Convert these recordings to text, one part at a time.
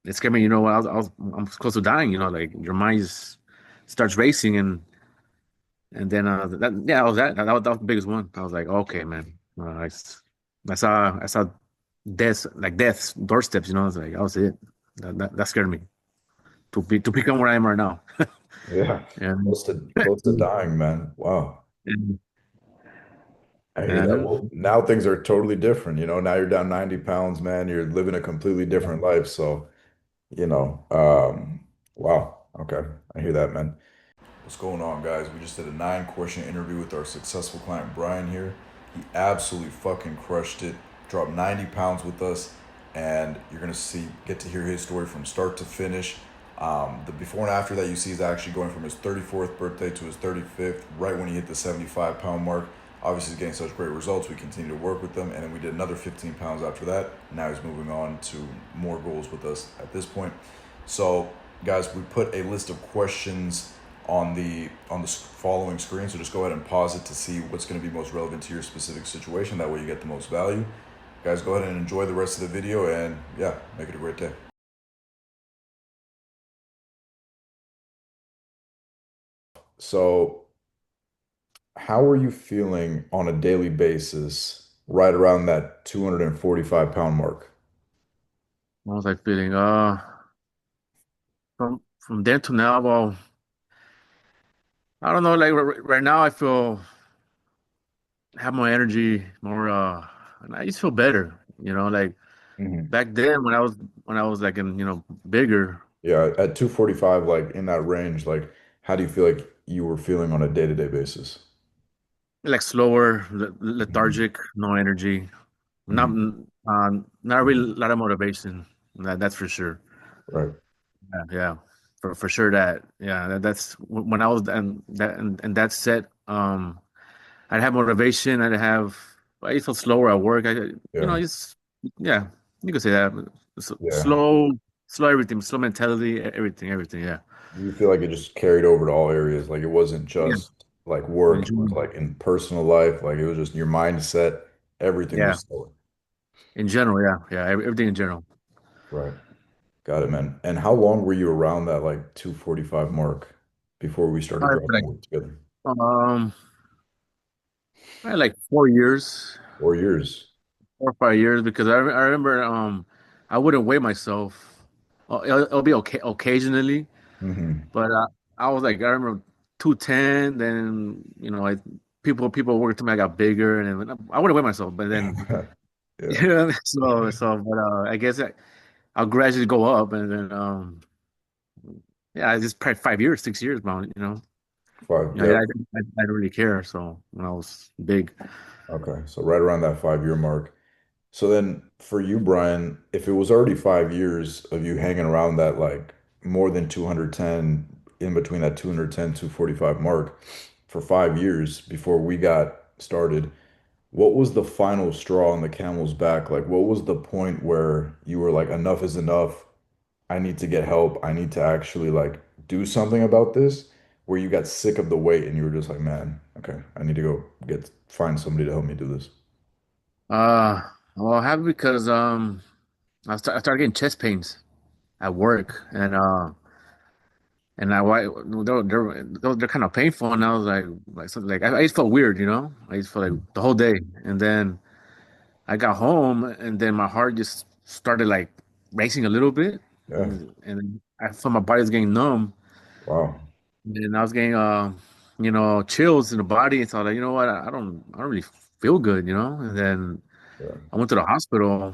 it scared me. I'm close to dying. Like your mind just starts racing, and then that was that was the biggest one. I was like, okay, man. I saw death's doorsteps. I was like, that was it. That scared me to become where I am right now. Yeah. And, Close to dying, man. Wow. and, I hear that. and Well, now things are totally different. Now you're down 90 pounds, man. You're living a completely different life. So, you know, wow. Okay. I hear that, man. What's going on, guys? We just did a 9-question interview with our successful client, Brian, here. He absolutely fucking crushed it, dropped 90 pounds with us, and you're going to get to hear his story from start to finish. The before and after that you see is actually going from his 34th birthday to his 35th, right when he hit the 75-pound mark. Obviously, he's getting such great results. We continue to work with them, and then we did another 15 pounds after that. Now he's moving on to more goals with us at this point. So, guys, we put a list of questions on the following screen. So just go ahead and pause it to see what's going to be most relevant to your specific situation. That way you get the most value. Guys, go ahead and enjoy the rest of the video, and yeah, make it a great day. So, how are you feeling on a daily basis right around that 245-pound mark? I was like feeling from then to now. Well, I don't know. Like right now, I feel have more energy, more and I just feel better. Like Hmm. back then when I was like bigger, Yeah, at 245, like in that range, like how do you feel like you were feeling on a day-to-day basis? like slower, Mhm. lethargic, no energy, not Mhm. not really a lot of motivation. That's for sure. Right. Yeah, for sure that that's when I was and that set. I'd have motivation. I just felt slower at work. Yeah. just yeah, you could say that. Yeah. Slow everything, slow mentality, everything. Yeah, You feel like it just carried over to all areas. Like it wasn't yeah, just like work, it was in, like in personal life. Like it was just your mindset. Everything yeah, was so in general, yeah, everything in general. right. Got it, man. And how long were you around that like 245 mark before we started Probably for dropping weight together? probably like 4 years, 4 years. 4 or 5 years, because I remember I wouldn't weigh myself. It'll be okay occasionally, Hmm. but I was like I remember 210. Then people worked to me. I got bigger, and then I wouldn't weigh myself. But then Yeah. yeah, but I guess I'll gradually go up, and then yeah, I just probably 5 years, 6 years, man. Five. I Yeah. I don't really care. So when I was big. Okay. So right around that 5 year mark. So then for you, Brian, if it was already 5 years of you hanging around that like more than 210, in between that 210, 245 mark for 5 years before we got started, what was the final straw on the camel's back? Like, what was the point where you were like, enough is enough. I need to get help. I need to actually like do something about this, where you got sick of the wait and you were just like, man, okay, I need to go find somebody to help me do this. Uh, well, happy because I started getting chest pains at work, and they're kind of painful, and I was like something like I just felt weird, I just felt like the whole day, and then I got home, and then my heart just started like racing a little bit, Yeah. and I felt my body was getting numb, Wow. and I was getting chills in the body, and so I was like, you know what, I don't really feel good, and then Yeah. I went to the hospital,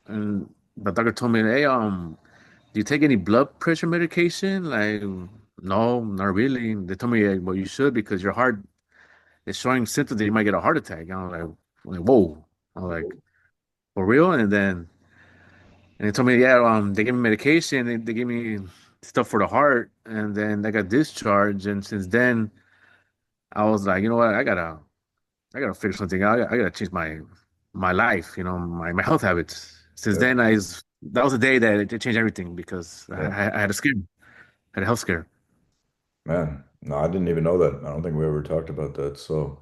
and the doctor told me, hey, do you take any blood pressure medication? Like, no, not really. They told me, well, you should because your heart is showing symptoms that you might get a heart attack. And I was like, whoa. I was like, for real? And they told me, yeah, they gave me medication. They gave me stuff for the heart, and then I got discharged. And since then, I was like, you know what? I gotta figure something out. I gotta change my life. My health habits. Since Yeah. then, that was the day that it changed everything because Yeah. I had a scare, had a health scare. Man, no, I didn't even know that. I don't think we ever talked about that. So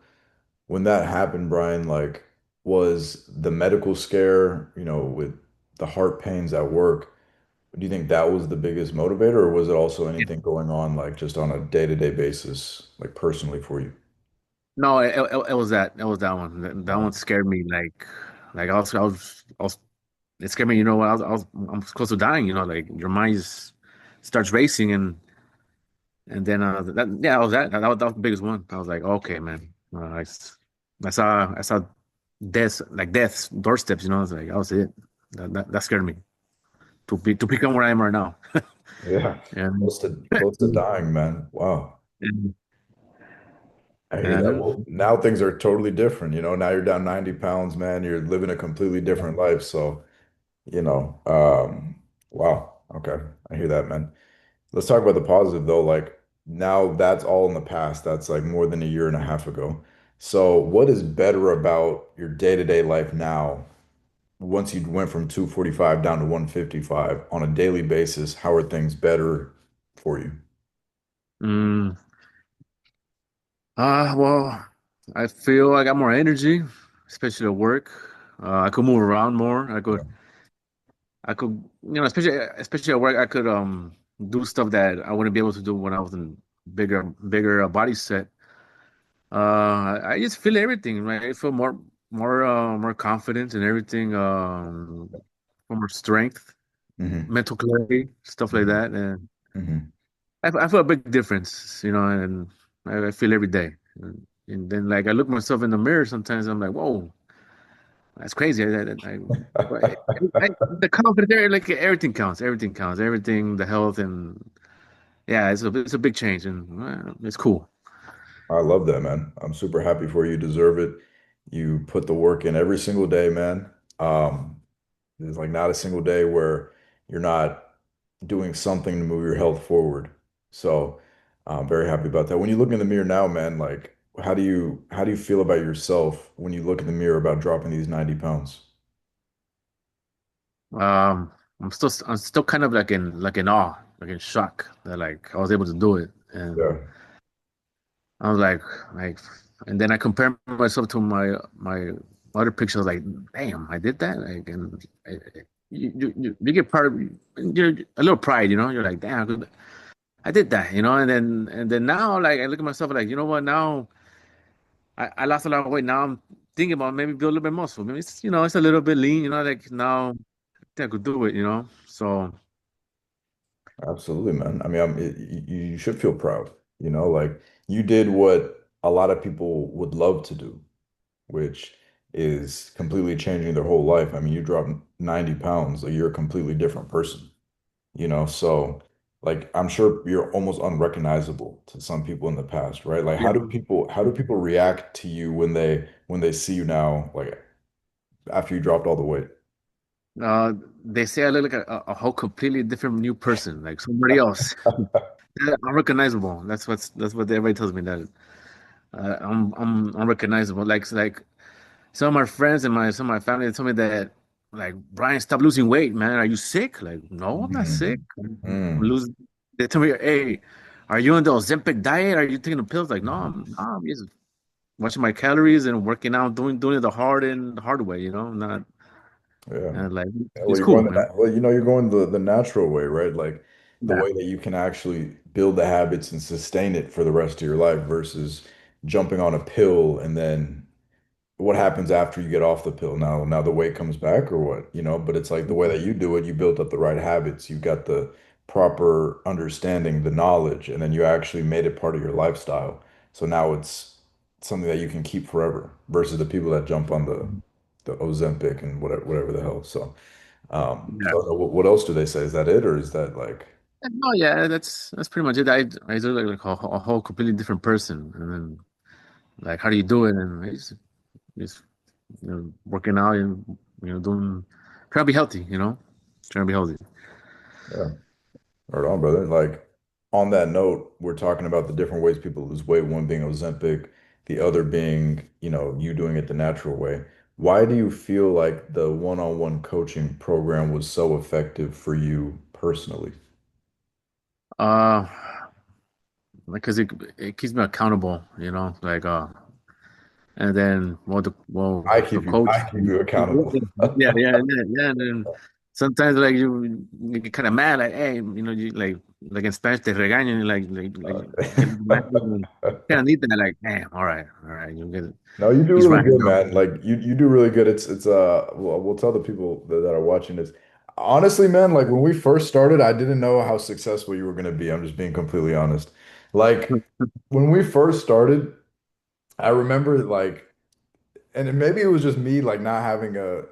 when that happened, Brian, like, was the medical scare, with the heart pains at work, Do you think that was the biggest motivator, or was it also anything going on like just on a day-to-day basis, like personally for you? No, it was that. It was that one. That Uh, one scared me. Like I was. It scared me. You know what? I'm close to dying. You know, like your mind just starts racing, and then that yeah, that was that. That was the biggest one. I was like, okay, man. I saw death's doorsteps. You know, I was like, that was it. That scared me to become where I am right now. yeah, And close to dying, man. Wow. and, I hear that. and Well, now things are totally different. Now you're down 90 pounds, man. You're living a completely different life. So, you know, wow. Okay. I hear that, man. Let's talk about the positive though. Like now that's all in the past. That's like more than a year and a half ago. So what is better about your day-to-day life now once you went from 245 down to 155 on a daily basis? How are things better for you? mm, well, I feel I got more energy, especially at work. I could move around more. Especially at work, I could do stuff that I wouldn't be able to do when I was in bigger body set. I just feel everything, right? I feel more confident and everything, more strength, Hmm. mental clarity, stuff like Hmm. that, and Hmm. I feel a big difference, and I feel every day. And then like I look myself in the mirror sometimes, I'm like, whoa, that's crazy. The confidence there, like everything counts, everything, the health, and yeah, it's a big change, and it's cool. I love that, man. I'm super happy for you. You deserve it. You put the work in every single day, man. There's like not a single day where you're not doing something to move your health forward. So I'm very happy about that. When you look in the mirror now, man, like how do you feel about yourself when you look in the mirror about dropping these 90 pounds? Um, I'm still kind of like in awe, like in shock that like I was able to do it, and Yeah. I was like, and then I compare myself to my other pictures. Like, damn, I did that. Like, and you get part of you're a little pride, You're like, damn, I did that, And then now, like, I look at myself like, you know what? Now I lost a lot of weight. Now I'm thinking about maybe build a little bit muscle. Maybe it's a little bit lean. Like now I think I could do it. So Absolutely, man. I mean, you should feel proud, like you did what a lot of people would love to do, which is completely changing their whole life. I mean, you dropped 90 pounds, like you're a completely different person. So like I'm sure you're almost unrecognizable to some people in the past, right? Like yeah. how do people react to you when they see you now, like after you dropped all the weight? Uh, they say I look like a whole completely different new person, like somebody else. Unrecognizable. That's what everybody tells me that I'm unrecognizable. Like some of my friends and some of my family they told me that like Brian, stop losing weight, man. Are you sick? Like, no, I'm not sick. Mm. I'm Mm. losing. They tell me, hey, are you on the Ozempic diet? Are you taking the pills? Like, no, I'm just watching my calories and working out, doing it the hard way. Not Yeah. like Yeah, well, it's you're cool, going man. you're going the natural way, right? Like the Yeah. way that you can actually build the habits and sustain it for the rest of your life versus jumping on a pill and then what happens after you get off the pill? Now the weight comes back or what? But it's like the way that you do it, you built up the right habits, you got the proper understanding, the knowledge, and then you actually made it part of your lifestyle. So now it's something that you can keep forever versus the people that jump on the Ozempic and whatever the hell. So Yeah. so what else do they say? Is that it or is that like No, yeah, that's pretty much it. I do like a whole completely different person, and then like, how do you do it? And it's working out and doing trying to be healthy, trying to be healthy. yeah, right on, brother. Like on that note, we're talking about the different ways people lose weight, one being Ozempic, the other being, you doing it the natural way. Why do you feel like the one-on-one coaching program was so effective for you personally? Uh, because it keeps me accountable, like and then the I keep you coach, I keep you accountable. yeah, yeah, yeah, yeah, and then sometimes like you get kind of mad, like, hey, you know, you like in Spanish, te regañan, like you get mad, and kind of need that, like, damn, all right, you get it. No, you do He's really right, good, you know. man. Like you do really good. It's we'll tell the people that are watching this. Honestly, man, like when we first started, I didn't know how successful you were going to be. I'm just being completely honest. Like when we first started, I remember like, and maybe it was just me like not having a,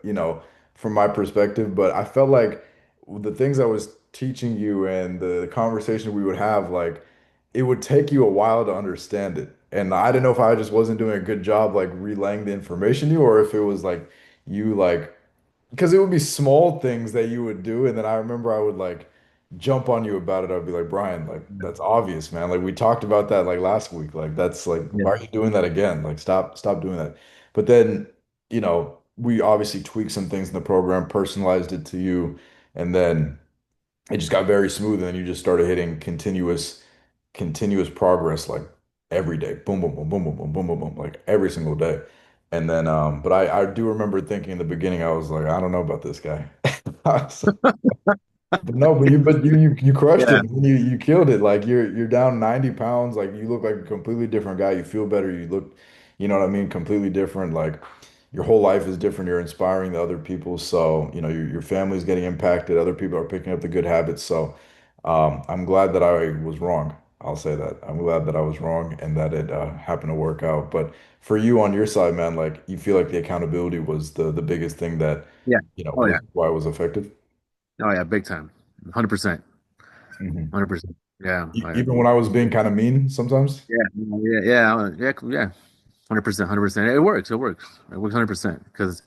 from my perspective, but I felt like the things I was teaching you and the conversation we would have, like it would take you a while to understand it. And I didn't know if I just wasn't doing a good job like relaying the information to you, or if it was like you like because it would be small things that you would do, and then I remember I would like jump on you about it. I'd be like, Brian, like that's obvious, man. Like we talked about that like last week. Like that's like, Yeah, why are you doing that again? Like stop doing that. But then, we obviously tweaked some things in the program, personalized it to you, and then it just got very smooth, and then you just started hitting continuous progress like every day. Boom, boom, boom, boom, boom, boom, boom, boom, boom, like every single day. And then but I do remember thinking in the beginning, I was like, I don't know about this guy. But no, but you crushed yeah, it. You killed it. Like you're down 90 pounds. Like you look like a completely different guy. You feel better. You look, you know what I mean? Completely different. Like your whole life is different. You're inspiring the other people. So, your family's getting impacted. Other people are picking up the good habits. So, I'm glad that I was wrong. I'll say that. I'm glad that I was wrong and that it happened to work out. But for you on your side, man, like you feel like the accountability was the biggest thing that, yeah. Oh yeah, was why it was effective. oh yeah, big time, 100%, Mhm. 100%. Yeah, Even when I was being kind of mean sometimes. yeah, yeah, yeah. 100%, 100%. It works. It works. It works 100% because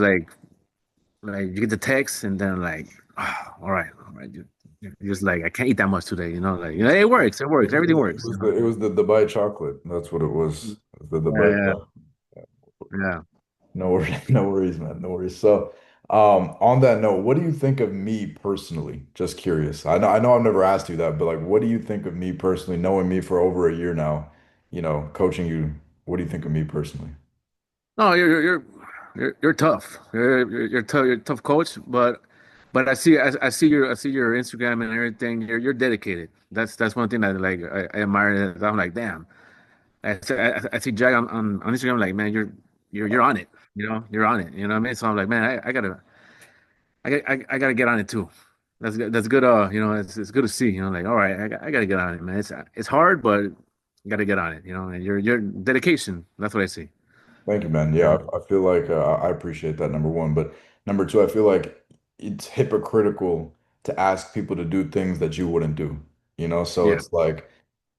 like you get the text and then like, ah, all right. You're just like I can't eat that much today. You know, like it works. It It works. was Everything the, it works. was You the, know. it was the Dubai chocolate. That's what it was. The Yeah, Dubai yeah, chocolate. yeah. No worries, no worries, man. No worries. So, on that note, what do you think of me personally? Just curious. I know I've never asked you that, but like, what do you think of me personally, knowing me for over a year now, coaching you? What do you think of me personally? No, you're tough. You're tough. You're a tough coach, but I see your Instagram and everything. You're dedicated. That's one thing that like I admire. I'm like, damn. I see Jack on Instagram. Like, man, you're on it. You know, you're on it. You know what I mean? So I'm like, man, I gotta get on it too. That's good. That's good. You know, it's good to see. You know, like, all right, I gotta get on it, man. It's hard, but you gotta get on it. You know, and your dedication. That's what I see. Thank you, man. Yeah, Yeah, I feel like I appreciate that, number one. But number two, I feel like it's hypocritical to ask people to do things that you wouldn't do. So yeah, it's like,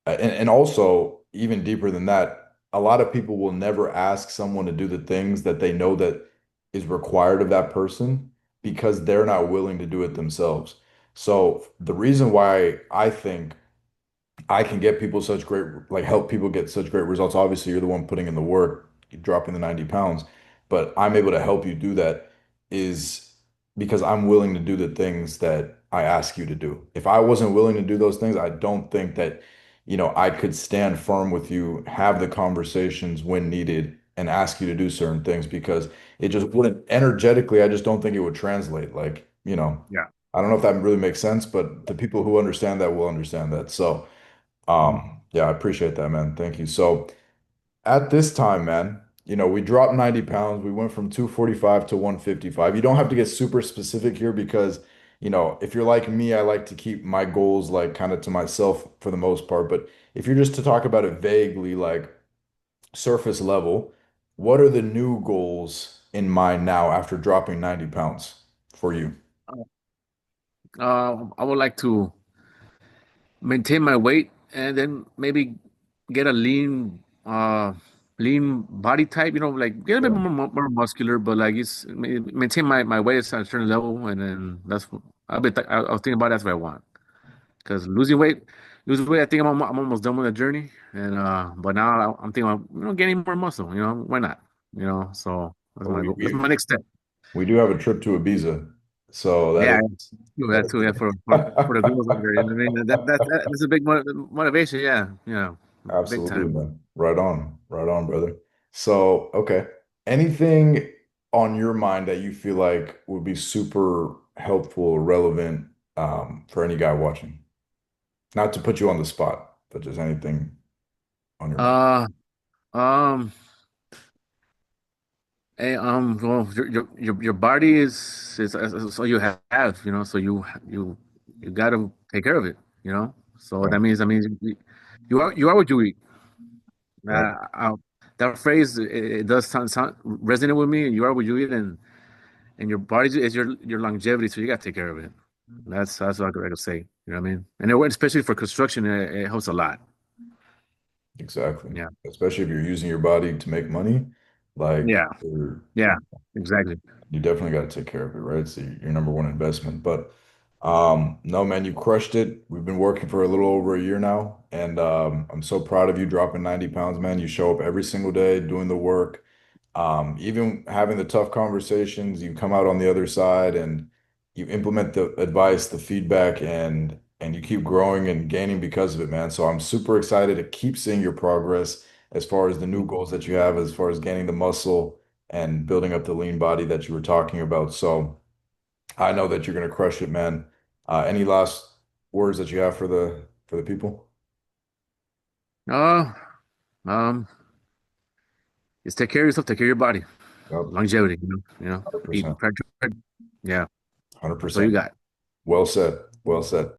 and also even deeper than that, a lot of people will never ask someone to do the things that they know that is required of that person because they're not willing to do it themselves. So the reason why I think I can get people such great, like help people get such great results. Obviously, you're the one putting in the work, dropping the 90 pounds, but I'm able to help you do that is because I'm willing to do the things that I ask you to do. If I wasn't willing to do those things, I don't think that, I could stand firm with you, have the conversations when needed, and ask you to do certain things because it just wouldn't energetically, I just don't think it would translate. Like, yeah. I don't know if that really makes sense, but the people who understand that will understand that. So, yeah, I appreciate that, man. Thank you. So at this time, man, we dropped 90 pounds. We went from 245 to 155. You don't have to get super specific here because, if you're like me, I like to keep my goals like kind of to myself for the most part. But if you're just to talk about it vaguely, like surface level, what are the new goals in mind now after dropping 90 pounds for you? I would like to maintain my weight and then maybe get a lean body type. You know, like get a bit Yeah. more muscular, but like it's maintain my weight at a certain level, and then I was thinking about that's what I want. Because losing weight, I think I'm almost done with the journey, and but now I'm thinking about gaining more muscle. You know, why not? You know, so that's Well, my goal. That's my next step. we do have a trip to Ibiza, so Yeah, that that too. is Yeah, for the girls over there. You know what I mean? That's a big motivation. Yeah, yeah, big absolutely, time. man. Right on, brother. So, okay. Anything? on your mind that you feel like would be super helpful or relevant for any guy watching? Not to put you on the spot, but just anything on your mind. Uh, um, Hey, well, your body is all you have, you know. So you got to take care of it, you know. So Right, that means you are what you eat. right. That phrase it does sound resonate with me. You are what you eat, and your body is your longevity. So you got to take care of it. That's what I could say. You know what I mean? And especially for construction, it helps a lot. Exactly. Yeah, Especially if you're using your body to make money, like yeah, yeah, exactly. you definitely got to take care of it, right? It's your number one investment. But no, man, you crushed it. We've been working for a little over a year now, and I'm so proud of you dropping 90 pounds, man. You show up every single day doing the work. Even having the tough conversations, you come out on the other side and you implement the advice, the feedback, and you keep growing and gaining because of it, man. So I'm super excited to keep seeing your progress as far as the new goals that you have, as far as gaining the muscle and building up the lean body that you were talking about. So I know that you're gonna crush it, man. Any last words that you have for the people? Uh, um, just take care of yourself. Take care of your body. Yep, Longevity, eat, 100%. yeah, that's all you 100%. got. Well said. Well said.